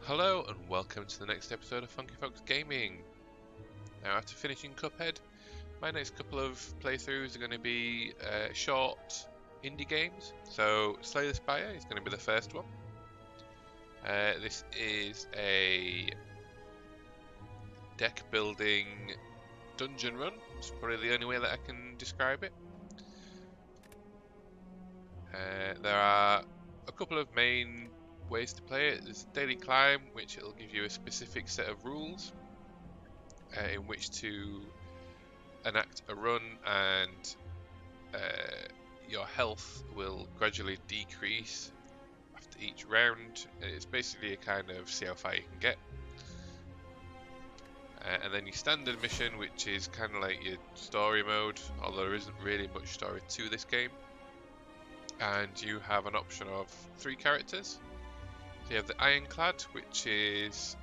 Hello and welcome to the next episode of Funky Fox Gaming. Now, after finishing Cuphead, my next couple of playthroughs are going to be short indie games. So Slay the Spire is going to be the first one. This is a deck building dungeon run. It's probably the only way that I can describe it. There are a couple of main ways to play it. There's daily climb, which it'll give you a specific set of rules in which to enact a run, and your health will gradually decrease after each round. It's basically a kind of see how far you can get. And then your standard mission, which is kind of like your story mode, although there isn't really much story to this game. And you have an option of 3 characters. So you have the Ironclad, which is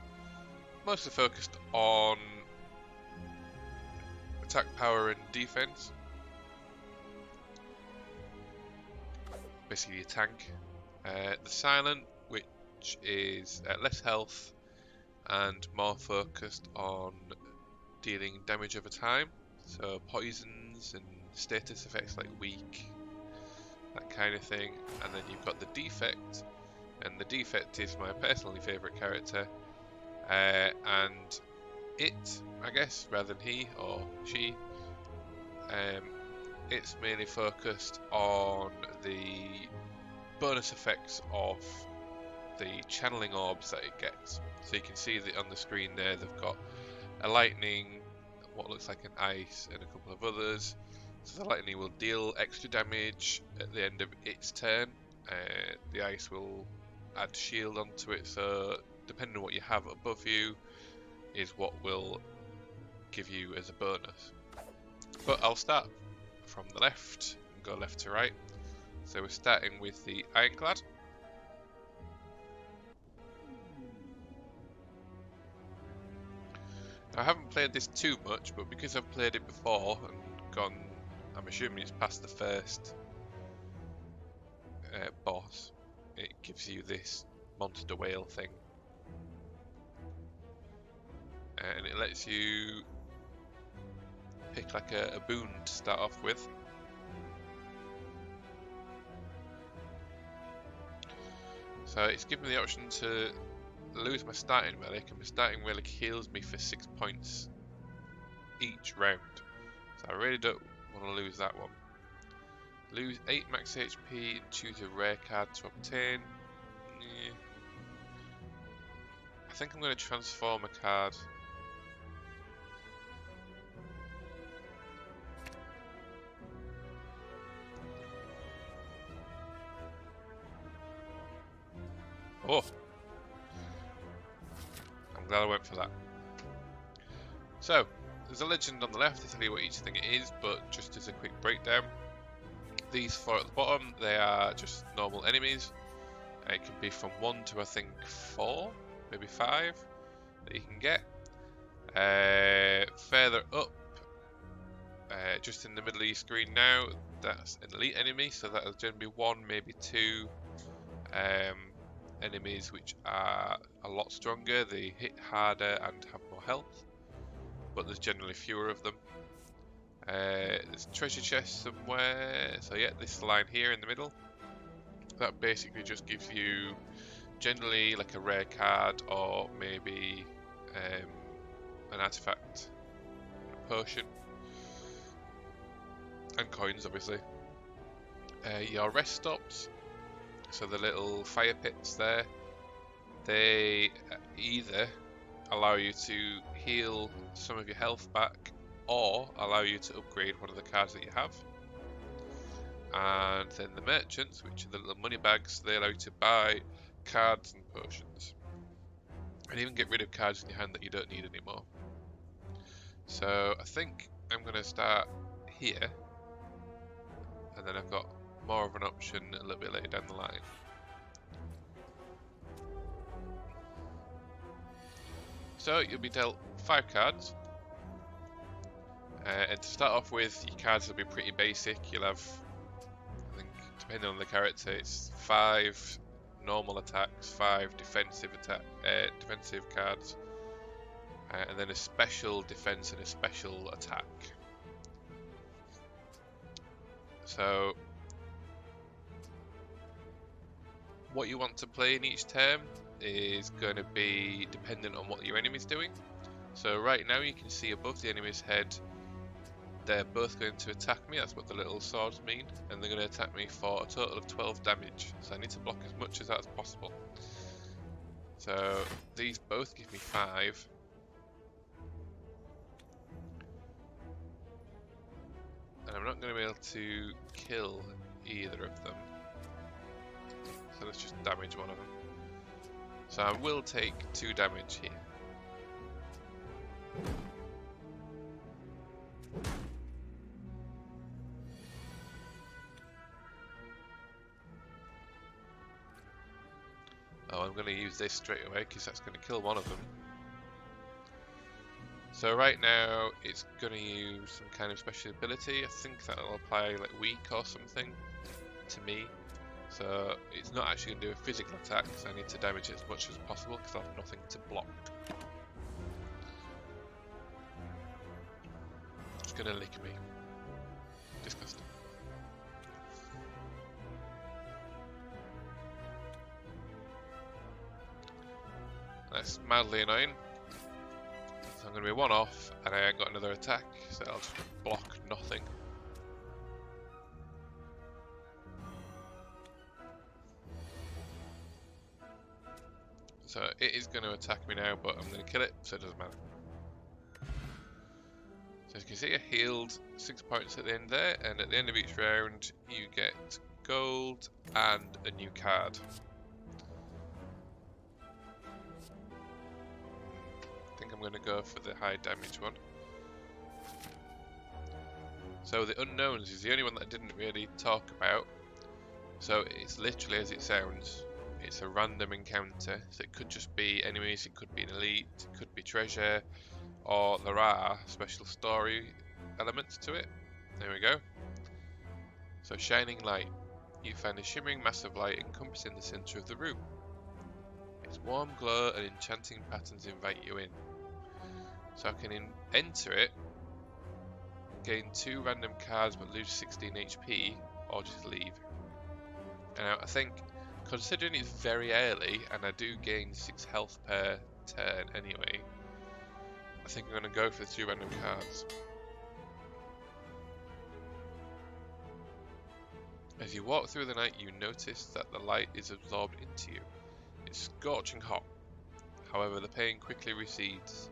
mostly focused on attack power and defense. Basically a tank. The Silent, which is less health and more focused on dealing damage over time. So poisons and status effects like weak, that kind of thing. And then you've got the Defect, and the Defect is my personally favourite character, and it, I guess, rather than he or she, it's mainly focused on the bonus effects of the channeling orbs that it gets. So you can see that on the screen there, they've got a lightning, what looks like an ice, and a couple of others. So the lightning will deal extra damage at the end of its turn. The ice will add shield onto it, so depending on what you have above you is what will give you as a bonus. But I'll start from the left and go left to right. So we're starting with the Ironclad. Now, I haven't played this too much, but because I've played it before and gone, I'm assuming it's past the first boss, it gives you this monster whale thing, and it lets you pick like a boon to start off with. So it's given me the option to lose my starting relic, and my starting relic heals me for 6 points each round. So I really don't want to lose that one. Lose 8 max HP and choose a rare card to obtain. I think I'm going to transform a card. Oh! I'm glad I went for that. So, there's a legend on the left to tell you what each thing it is, but just as a quick breakdown. These 4 at the bottom, they are just normal enemies. It can be from 1 to I think 4, maybe 5 that you can get. Further up, just in the middle of your screen now, that's an elite enemy, so that'll generally be 1, maybe 2 enemies which are a lot stronger. They hit harder and have more health, but there's generally fewer of them. There's a treasure chest somewhere, so yeah, this line here in the middle, that basically just gives you generally like a rare card or maybe an artifact, a potion, and coins obviously. Your rest stops, so the little fire pits there, they either allow you to heal some of your health back or allow you to upgrade one of the cards that you have. And then the merchants, which are the little money bags, they allow you to buy cards and potions, and even get rid of cards in your hand that you don't need anymore. So I think I'm going to start here, and then I've got more of an option a little bit later down the line. So you'll be dealt 5 cards. And to start off with, your cards will be pretty basic. You'll have, I think, depending on the character, it's 5 normal attacks, 5 defensive cards, and then a special defense and a special attack. So what you want to play in each turn is going to be dependent on what your enemy's doing. So right now you can see above the enemy's head they're both going to attack me, that's what the little swords mean, and they're going to attack me for a total of 12 damage, so I need to block as much as that as possible. So these both give me 5. And I'm not going to be able to kill either of them, so let's just damage one of them. So I will take 2 damage here. Oh, I'm going to use this straight away because that's going to kill one of them. So right now it's going to use some kind of special ability. I think that'll apply like weak or something to me. So it's not actually going to do a physical attack because I need to damage it as much as possible because I have nothing to block. It's going to lick me. Disgusting. That's mildly annoying. So I'm going to be 1 off and I ain't got another attack, so I'll just block nothing. So it is going to attack me now, but I'm going to kill it, so it doesn't matter. So as you can see, I healed 6 points at the end there, and at the end of each round you get gold and a new card. I think I'm going to go for the high damage one. So the unknowns is the only one that I didn't really talk about. So it's literally as it sounds. It's a random encounter. So it could just be enemies, it could be an elite, it could be treasure, or there are special story elements to it. There we go. So shining light. You find a shimmering mass of light encompassing the center of the room. Its warm glow and enchanting patterns invite you in. So I can enter it, gain 2 random cards but lose 16 HP, or just leave. And I think, considering it's very early and I do gain 6 health per turn anyway, I think I'm going to go for the 2 random cards. As you walk through the night, you notice that the light is absorbed into you. It's scorching hot. However, the pain quickly recedes.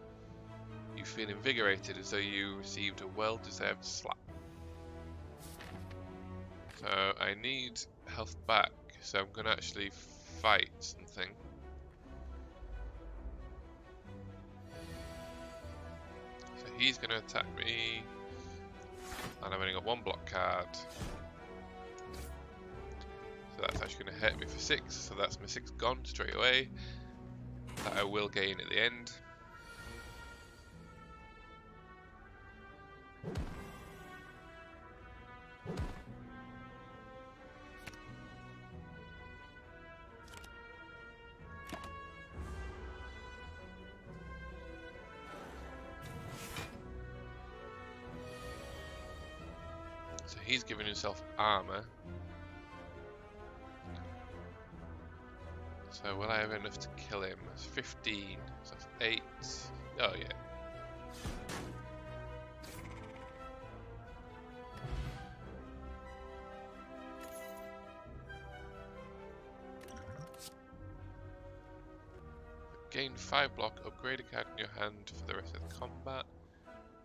You feel invigorated as though you received a well-deserved slap. So I need health back, so I'm going to actually fight something. So he's going to attack me, and I've only got 1 block card. So that's actually going to hurt me for 6, so that's my 6 gone straight away. That I will gain at the end. So he's giving himself armor. So will I have enough to kill him? That's 15, so that's 8. Oh yeah. Gain 5 block, upgrade a card in your hand for the rest of the combat.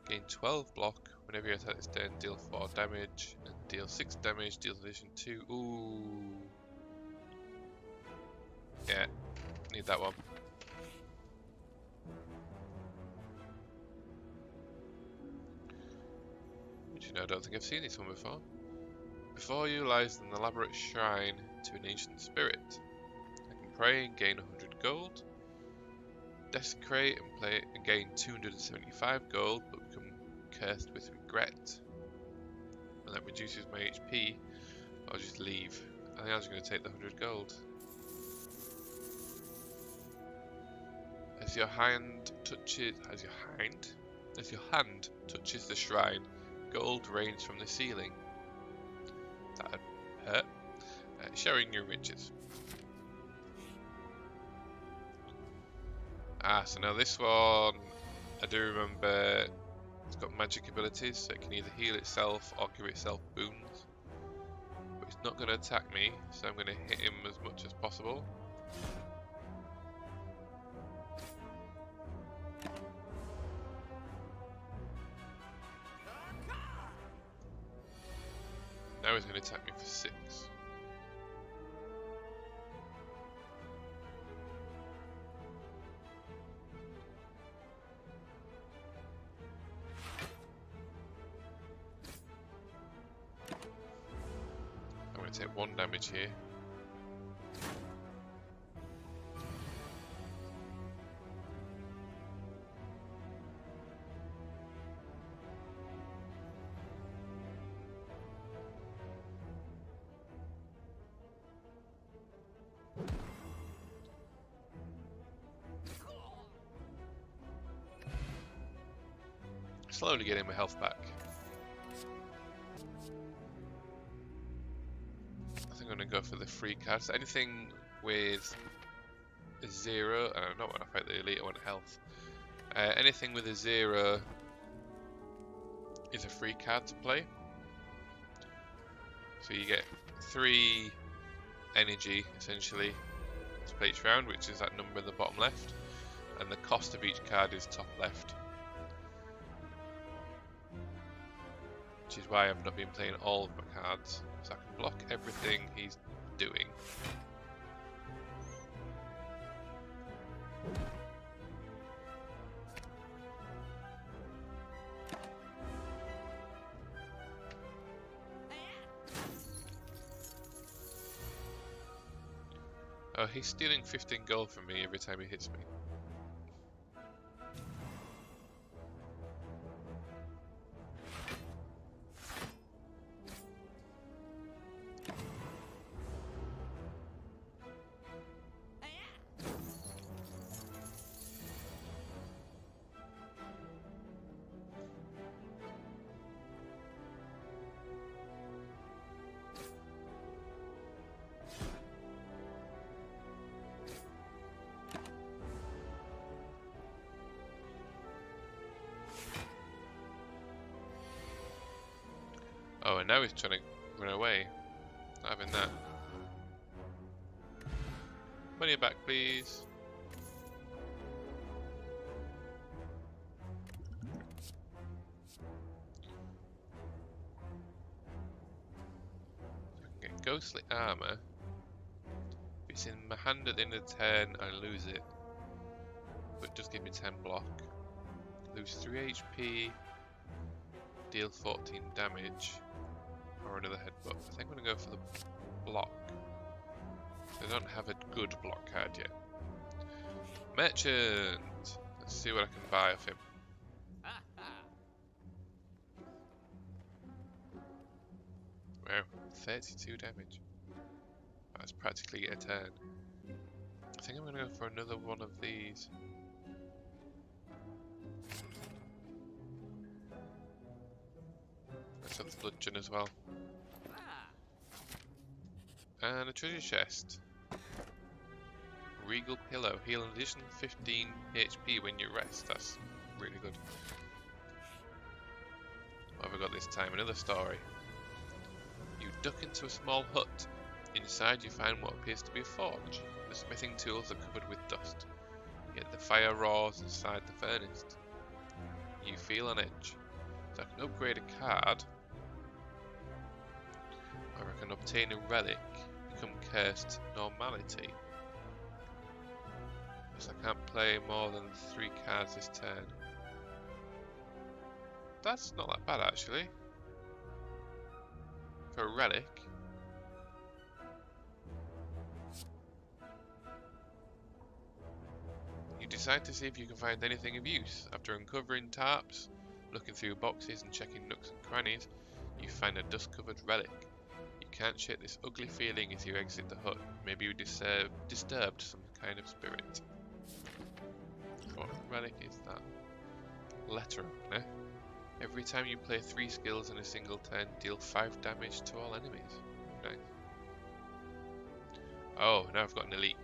Gain 12 block, whenever you attack this turn, deal 4 damage, and deal 6 damage, deal addition 2. Ooh. Yeah, need that one. Which, you know, I don't think I've seen this one before. Before you lies an elaborate shrine to an ancient spirit. I can pray and gain 100 gold. Desecrate and play and gain 275 gold, but become cursed with regret. And that reduces my HP. I'll just leave. I think I'm just going to take the 100 gold. As your hand touches the shrine, gold rains from the ceiling. That'd hurt. Showing your riches. So now this one, I do remember it's got magic abilities, so it can either heal itself or give itself boons. But it's not going to attack me, so I'm going to hit him as much as possible. Now he's going to attack me for 6. I'm going to take 1 damage here. Slowly getting my health back. I think I'm going to go for the free cards. Anything with a 0, I don't want to fight the elite, I want health. Anything with a 0 is a free card to play. So you get 3 energy essentially to play each round, which is that number in the bottom left, and the cost of each card is top left. Which is why I've not been playing all of my cards, so I can block everything he's doing. Oh, he's stealing 15 gold from me every time he hits me. Oh, and now he's trying to run away. Not having that. Money back, please. I can get ghostly armor. If it's in my hand at the end of turn, I lose it. But it does give me 10 block. Lose 3 HP. Deal 14 damage. Or another headbutt. I think I'm going to go for the block. I don't have a good block card yet. Merchant! Let's see what I can buy off him. Wow, 32 damage. That's practically a turn. I think I'm going to go for another one of these. Let's have the bludgeon as well. And a treasure chest. Regal pillow. Heal an additional 15 HP when you rest. That's really good. What have I got this time? Another story. You duck into a small hut. Inside you find what appears to be a forge. The smithing tools are covered with dust. Yet the fire roars inside the furnace. You feel on edge. So I can upgrade a card. Or I can obtain a relic. Become cursed normality. So I can't play more than 3 cards this turn. That's not that bad actually. For a relic. You decide to see if you can find anything of use. After uncovering tarps, looking through boxes and checking nooks and crannies, you find a dust-covered relic. You can't shake this ugly feeling as you exit the hut. Maybe you disturbed some kind of spirit. relic is that? Letter opener. Every time you play 3 skills in a single turn, deal 5 damage to all enemies. Nice. Oh, now I've got an elite.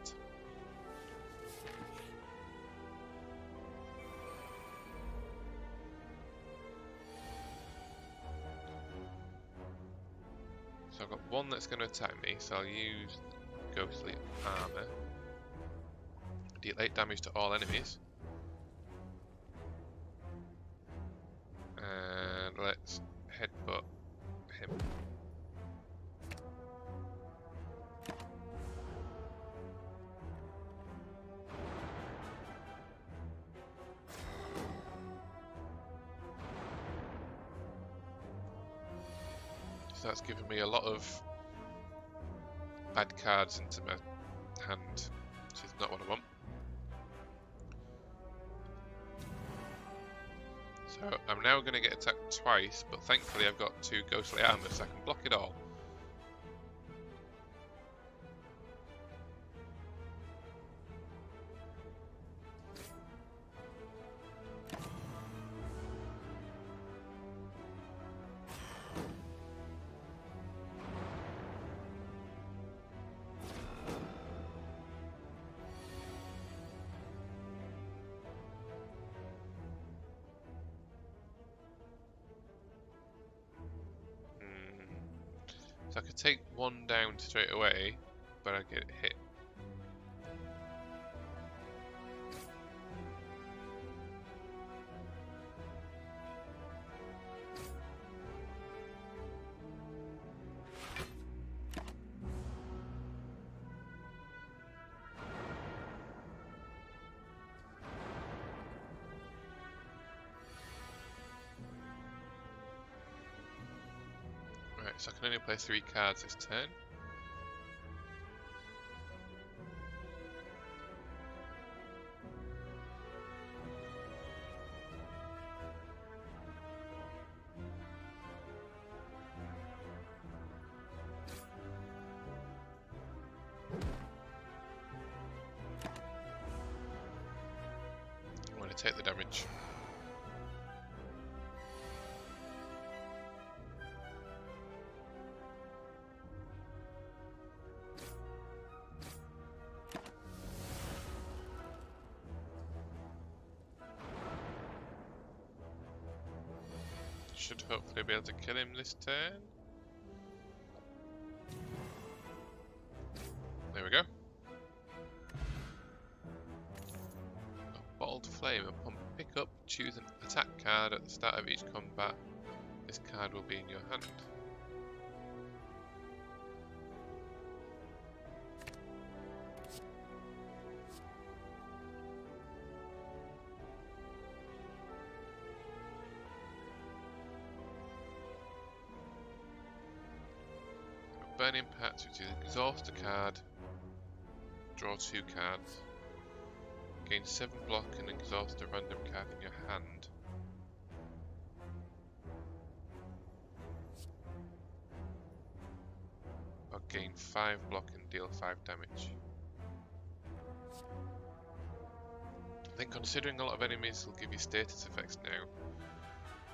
So I've got one that's going to attack me, so I'll use Ghostly Armor. Deal 8 damage to all enemies. And let's headbutt him. So that's given me a lot of bad cards into my hand, which is not what I want. So I'm now going to get attacked twice, but thankfully I've got 2 ghostly armor, so I can block it all. So I could take 1 down straight away, but I get hit. Right, so I can only play 3 cards this turn. I'm going to take the damage. Should hopefully be able to kill him this turn. There we go. A bottled flame. Upon pickup, choose an attack card at the start of each combat. This card will be in your hand. Burning Patch, which is exhaust a card, draw 2 cards, gain 7 block and exhaust a random card in your hand. Or gain 5 block and deal 5 damage. I think considering a lot of enemies will give you status effects now,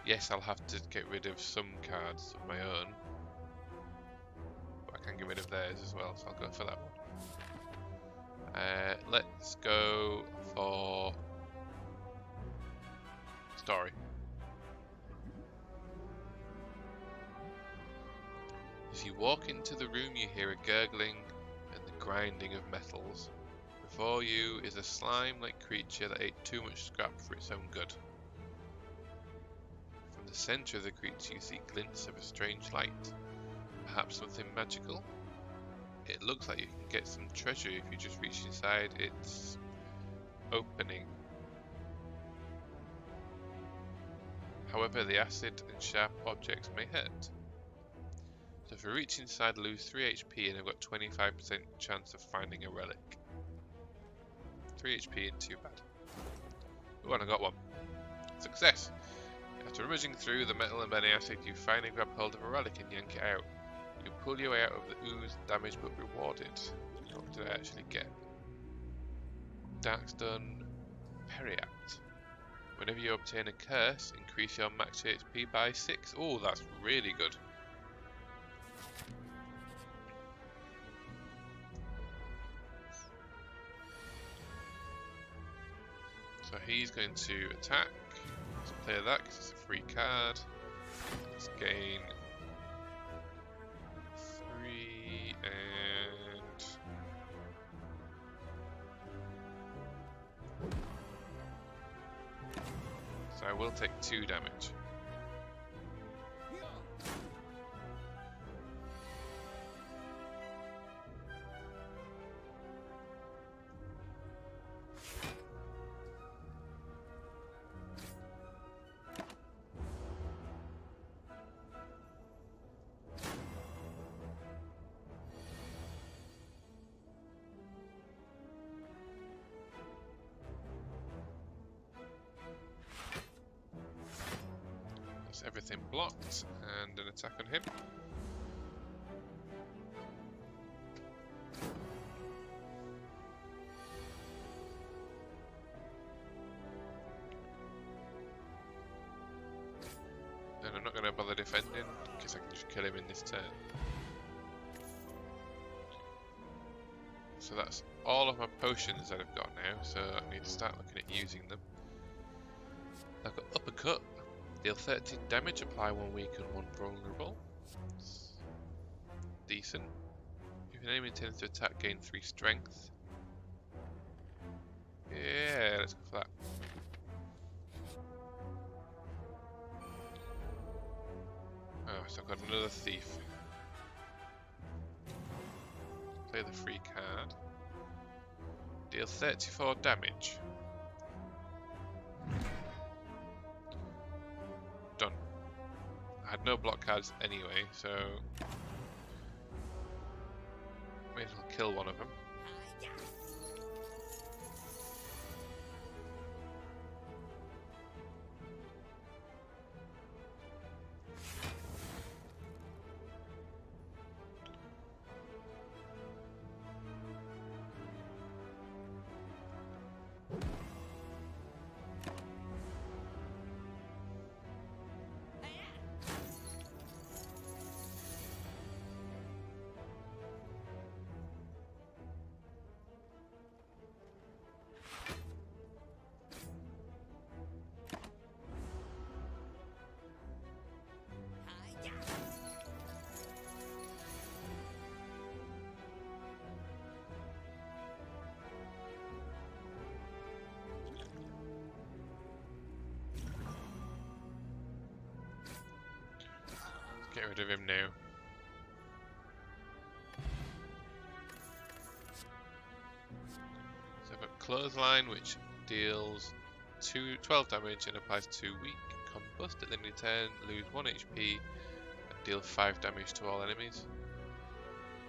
yes, I'll have to get rid of some cards of my own. I can get rid of theirs as well, so I'll go for that one. Let's go for story. As you walk into the room, you hear a gurgling and the grinding of metals. Before you is a slime-like creature that ate too much scrap for its own good. From the centre of the creature, you see glints of a strange light. Perhaps something magical? It looks like you can get some treasure if you just reach inside its opening. However, the acid and sharp objects may hurt. So if I reach inside, lose 3 HP and I've got 25% chance of finding a relic. 3 HP ain't too bad. Oh, and I got one. Success! After rummaging through the metal and burning acid, you finally grab hold of a relic and yank it out. You pull your way out of the ooze, damaged but rewarded. What did I actually get? Darkstone, Periapt. Whenever you obtain a curse, increase your max HP by 6. Oh, that's really good. So he's going to attack. Let's play that because it's a free card. Let's gain 3 and... So I will take 2 damage. Everything blocked, and an attack on him. And I'm not going to bother defending because I can just kill him in this turn. So that's all of my potions that I've got now, so I need to start looking at using them. I've got Uppercut. Deal 13 damage, apply 1 weak and 1 vulnerable. Decent. If an enemy intends to attack, gain 3 strength. Yeah, let's go for that. Oh, so I've got another thief. Play the free card. Deal 34 damage. Done. I had no block cards anyway, so may as well kill one of them. Get rid of him now. So I've got Clothesline, which deals 12 damage and applies 2 weak. Combust at the end of the turn, lose 1 HP and deal 5 damage to all enemies.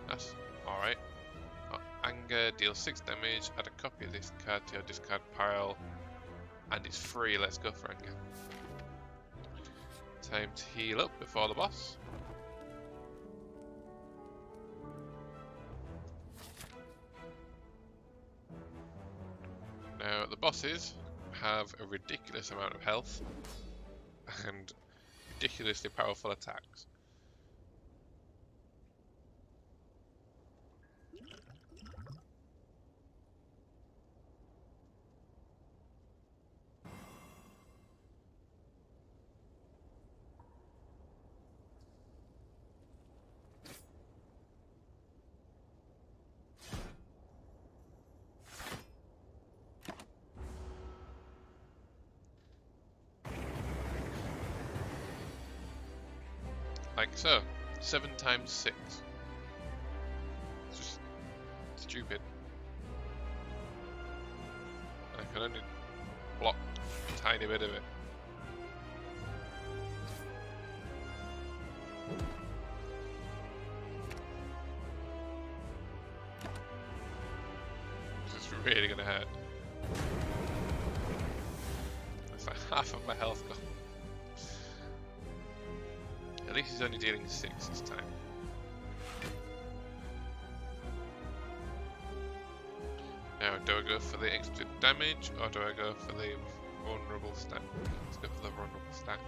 That's alright. Anger, deals 6 damage, add a copy of this card to your discard pile, and it's free. Let's go for Anger. Time to heal up before the boss. Now the bosses have a ridiculous amount of health and ridiculously powerful attacks. Like so. 7 times 6. It's just stupid. I can only block a tiny bit of it. This is really gonna hurt. That's like half of my health gone. At least he's only dealing 6 this time. Now do I go for the extra damage or do I go for the vulnerable stack? Let's go for the vulnerable stack.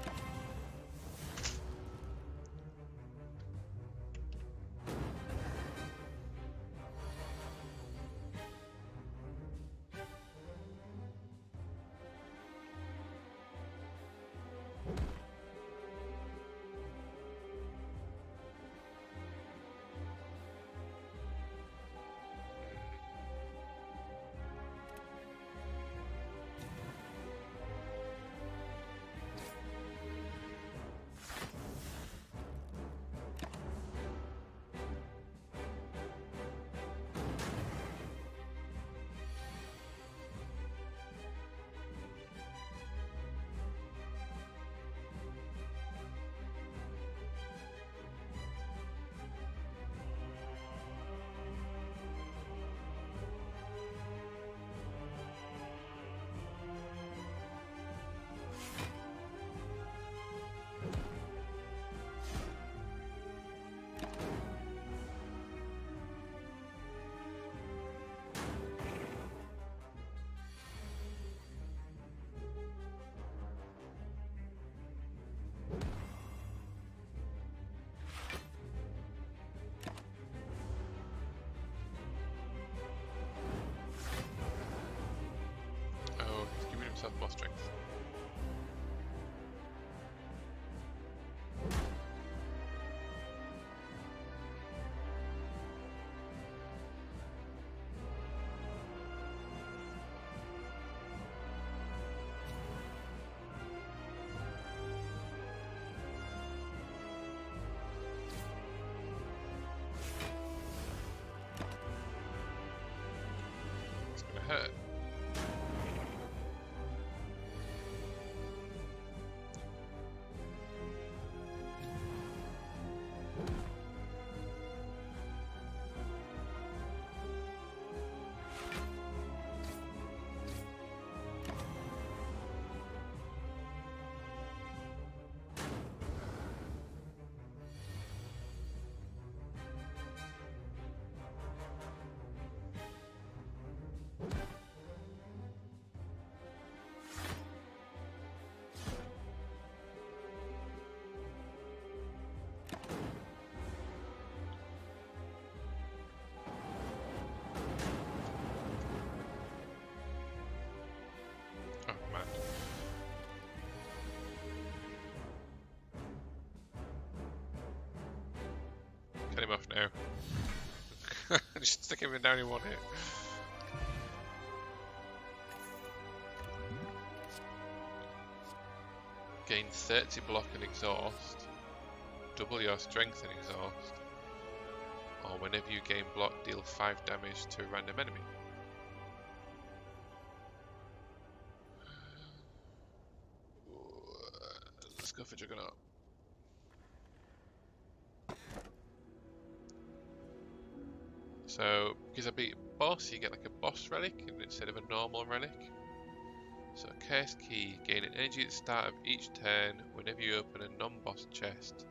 Oh, he's giving himself more strength. It's gonna hurt. Oh man. Get him off now. Just stick him down in one hit. Gain 30 block and exhaust. Double your strength and exhaust. Or whenever you gain block, deal 5 damage to a random enemy. Let's go for Juggernaut. So, because I beat a boss, you get like a boss relic instead of a normal relic. So, Curse Key, gain an energy at the start of each turn. Whenever you open a non-boss chest,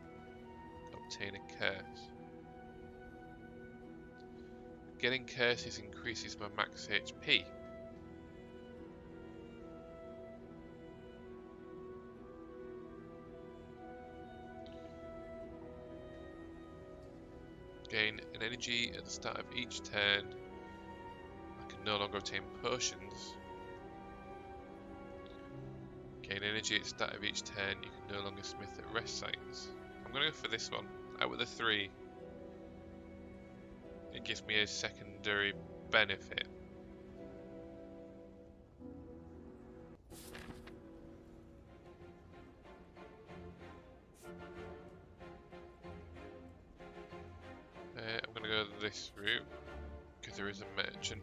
obtain a curse. Getting curses increases my max HP. Gain an energy at the start of each turn. I can no longer obtain potions. Gain energy at the start of each turn. You can no longer smith at rest sites. I'm going to go for this one. Out with the 3. It gives me a secondary benefit. I'm going to go this route because there is a merchant.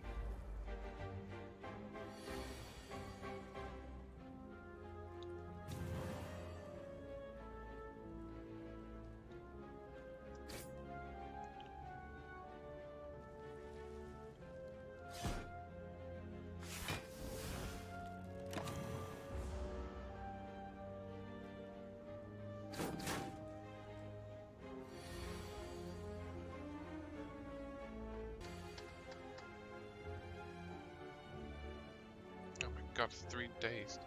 God, 3 days.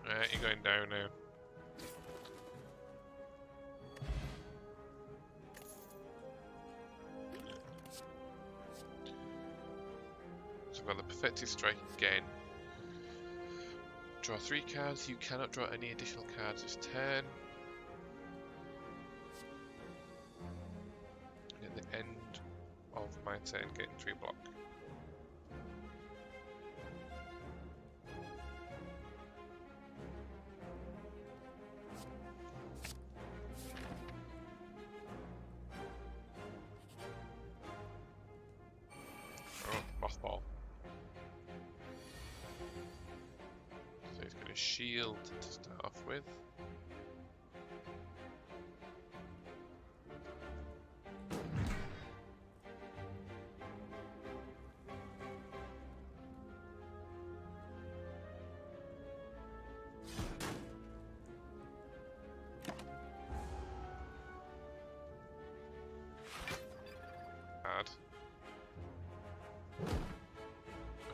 Right, you're going down now. So we've got the Perfected Strike again. Draw 3 cards. You cannot draw any additional cards this turn. And at the end of my turn, getting 3 block. Mothball. So he's going to shield to start off with. Add.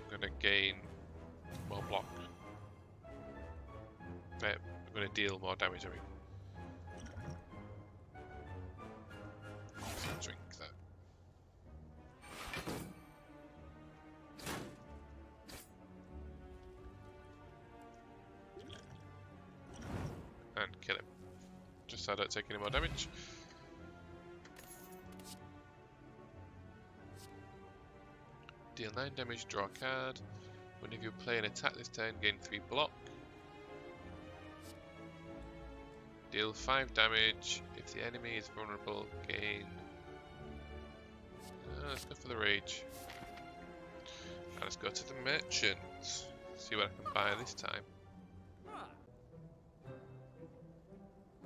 I'm going to gain more block. I'm going to deal more damage, I mean. Let's drink that. And kill him. Just so I don't take any more damage. Deal 9 damage, draw a card. Whenever you play an attack this turn, gain 3 block. Deal 5 damage. If the enemy is vulnerable, gain... let's go for the rage. And let's go to the merchant. See what I can buy this time.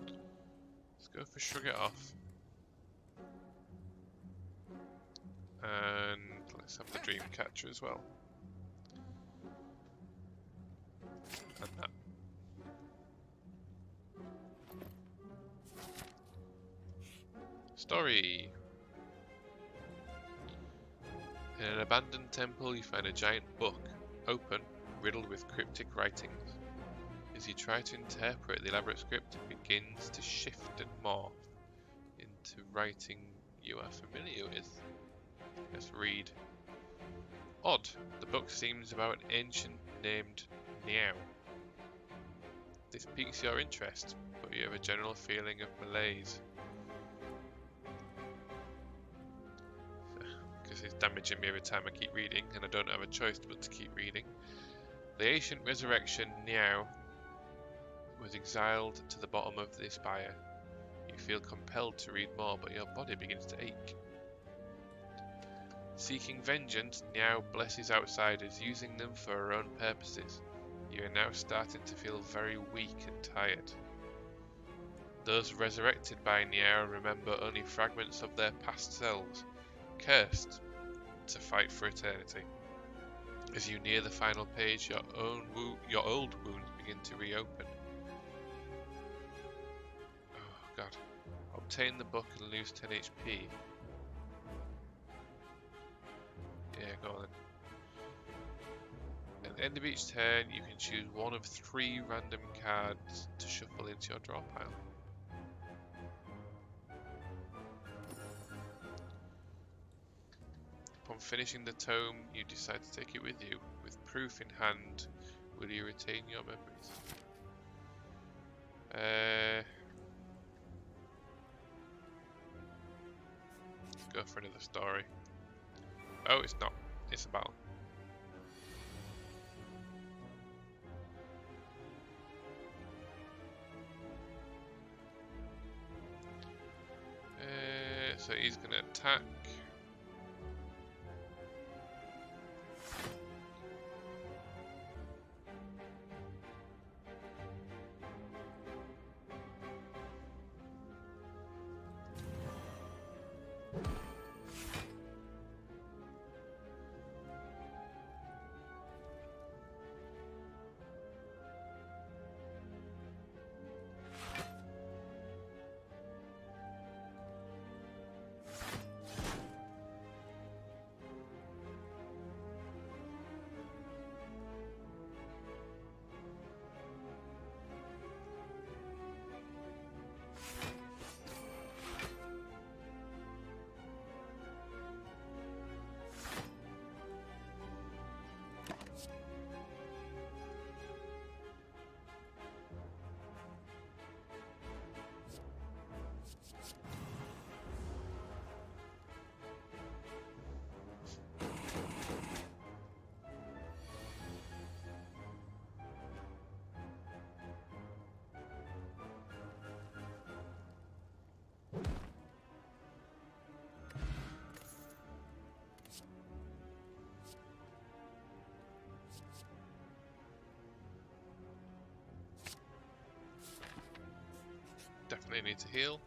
Let's go for Shrug It Off. And let's have the Dream Catcher as well. And that. Story. In an abandoned temple, you find a giant book, open, riddled with cryptic writings. As you try to interpret the elaborate script, it begins to shift and morph into writing you are familiar with. Let's read. Odd. The book seems about an ancient named Niao. This piques your interest, but you have a general feeling of malaise. Because it's damaging me every time I keep reading, and I don't have a choice but to keep reading. The ancient resurrection Niao was exiled to the bottom of the Spire. You feel compelled to read more, but your body begins to ache. Seeking vengeance, Niao blesses outsiders, using them for her own purposes. You are now starting to feel very weak and tired. Those resurrected by Niao remember only fragments of their past selves, cursed to fight for eternity. As you near the final page, your old wounds begin to reopen. Oh god. Obtain the book and lose 10 HP. Yeah, go on then. At the end of each turn, you can choose one of 3 random cards to shuffle into your draw pile. Upon finishing the tome, you decide to take it with you. With proof in hand, will you retain your memories? go for another story. Oh, it's not. It's a battle. So he's going to attack. Definitely need to heal.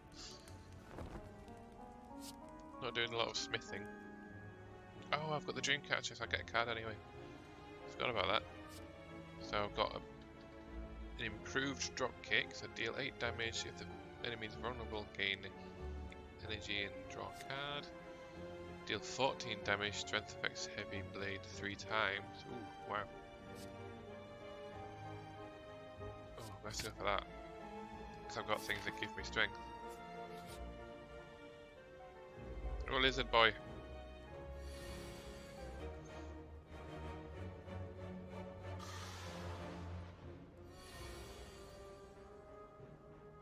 Not doing a lot of smithing. Oh, I've got the dream catcher, so I get a card anyway. Forgot about that. So I've got an improved drop kick, so deal 8 damage if the enemy is vulnerable, gain energy and draw a card. Deal 14 damage, strength effects heavy blade 3 times. Ooh, wow. Oh, let's go for that. Because I've got things that give me strength. Oh, lizard boy.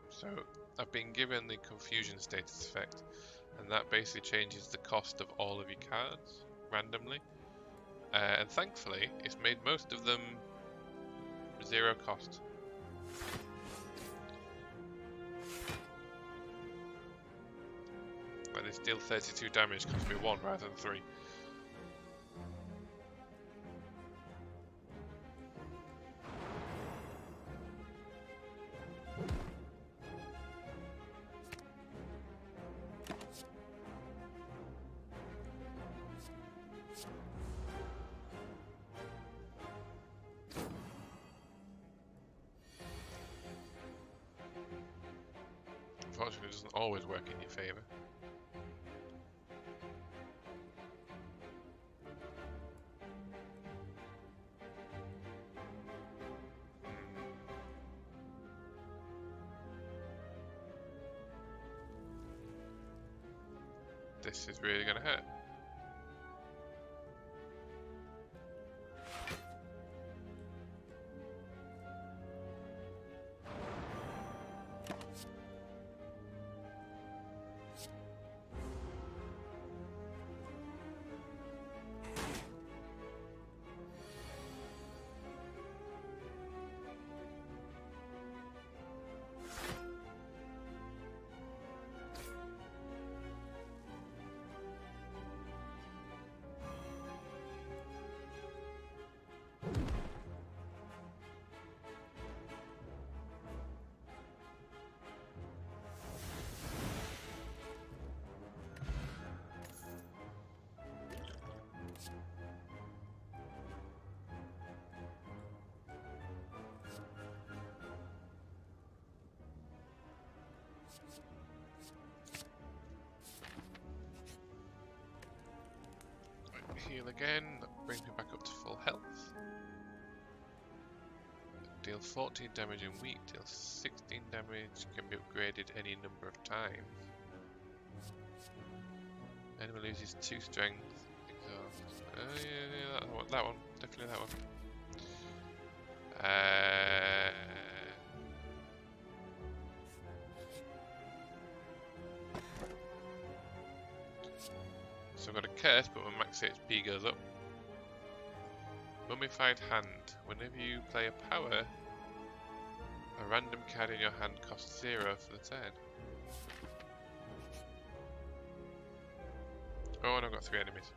So, I've been given the confusion status effect, and that basically changes the cost of all of your cards randomly. And thankfully, it's made most of them 0 cost. But they deal 32 damage, cost me 1 rather than 3. Unfortunately, it doesn't always work in your favour. This is really going to hurt. Heal again, that brings me back up to full health. Deal 14 damage in weak, deal 16 damage, can be upgraded any number of times. Enemy loses 2 strength, exhaust. Yeah, that one, definitely that one. So I've got a curse, but my max HP goes up. Mummified Hand. Whenever you play a power, a random card in your hand costs 0 for the turn. Oh, and I've got 3 enemies.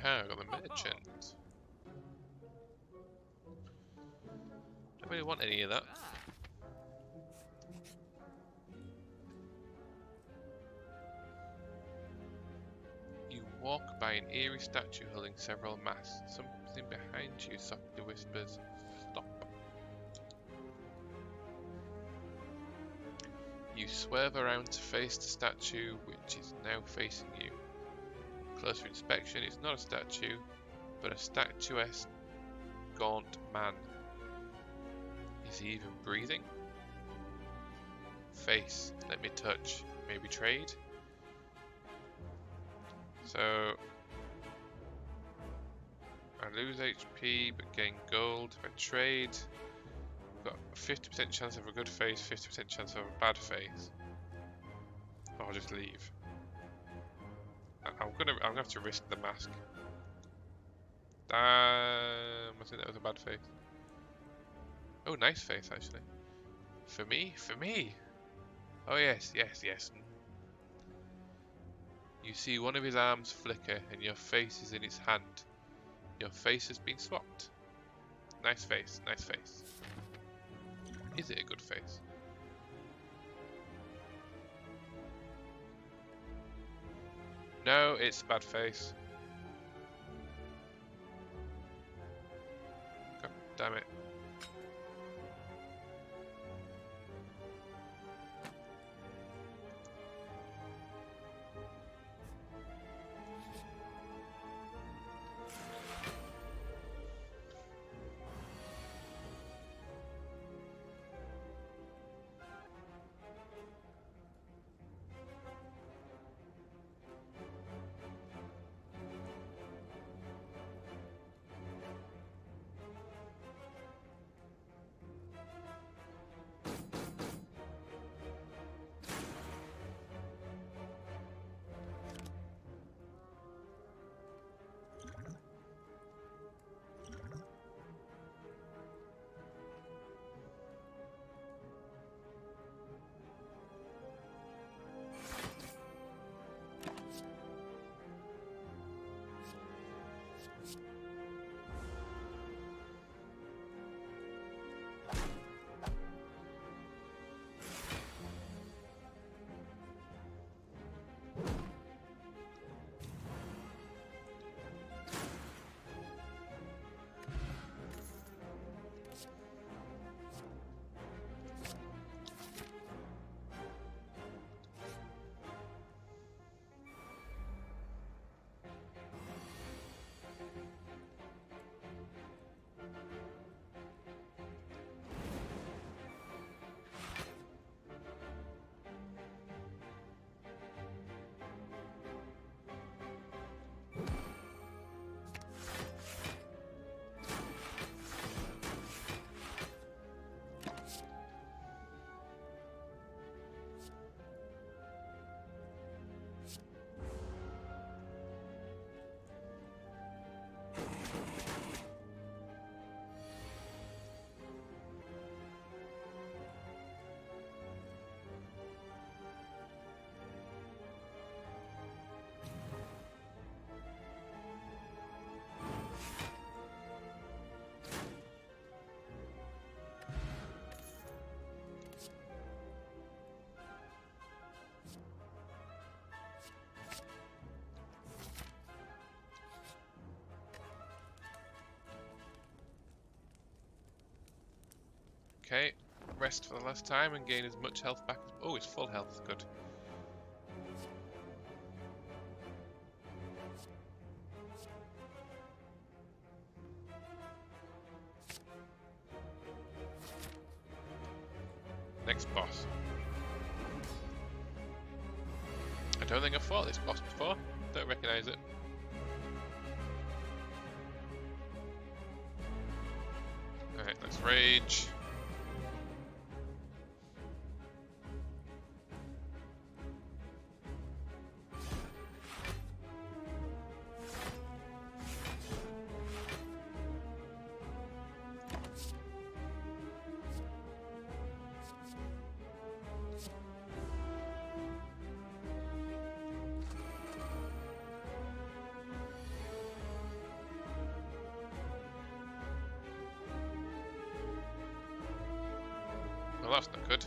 Ah, I got the merchant. Don't really want any of that. You walk by an eerie statue holding several masks. Something behind you softly whispers, "Stop." You swerve around to face the statue, which is now facing you. Closer inspection, it's not a statue, but a statuesque, gaunt man. Is he even breathing? Face, let me touch, maybe trade? So, I lose HP but gain gold if I trade. Got a 50% chance of a good face, 50% chance of a bad face. I'll just leave. I'm gonna have to risk the mask. Damn, I think that was a bad face. Oh, nice face actually. For me? For me? Oh yes, yes, yes. You see one of his arms flicker and your face is in its hand. Your face has been swapped. Nice face, nice face. Is it a good face? No, it's a bad face. God damn it. Okay, rest for the last time and gain as much health back as... Oh, it's full health, good. Next boss. I don't think I've fought this boss before. Don't recognise it. Alright, let's rage. Well, that's not good.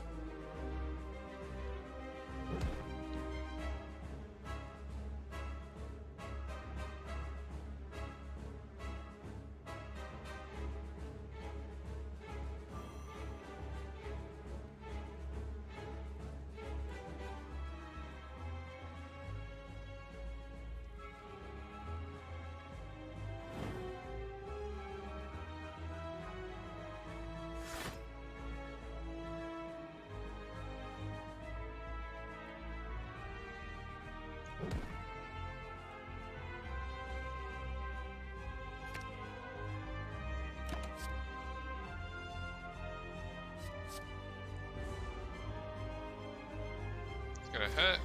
It's gonna hurt.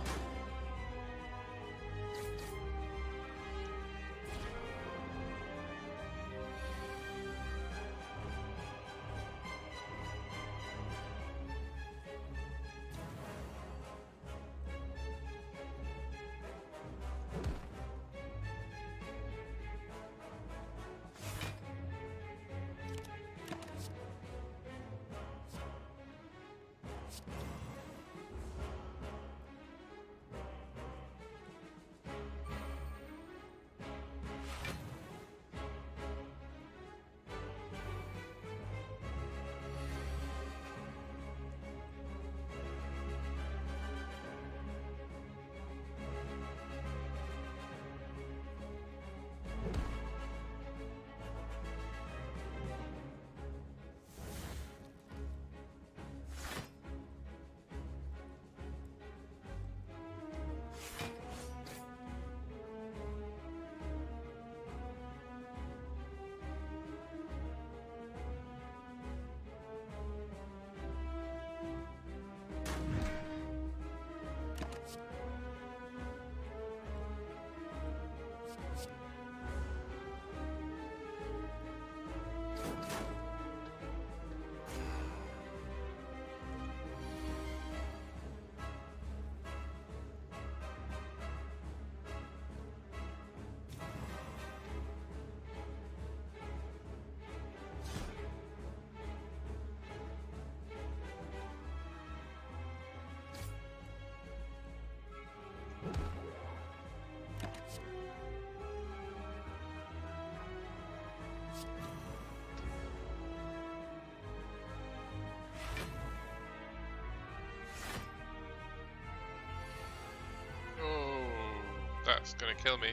That's gonna kill me.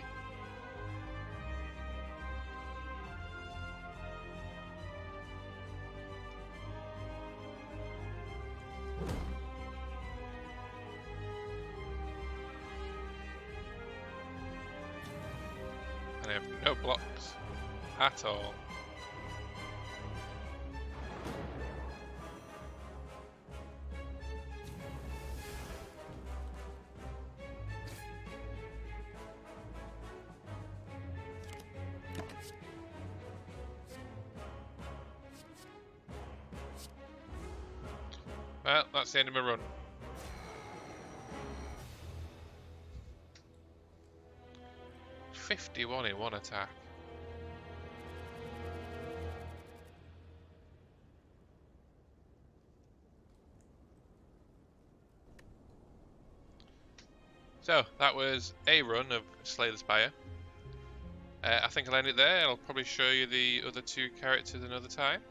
And I have no blocks at all. Well, that's the end of my run. "51 in one attack." So, that was a run of Slay the Spire. I think I'll end it there. I'll probably show you the other two characters another time.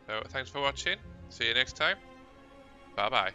So, thanks for watching. See you next time. Bye bye.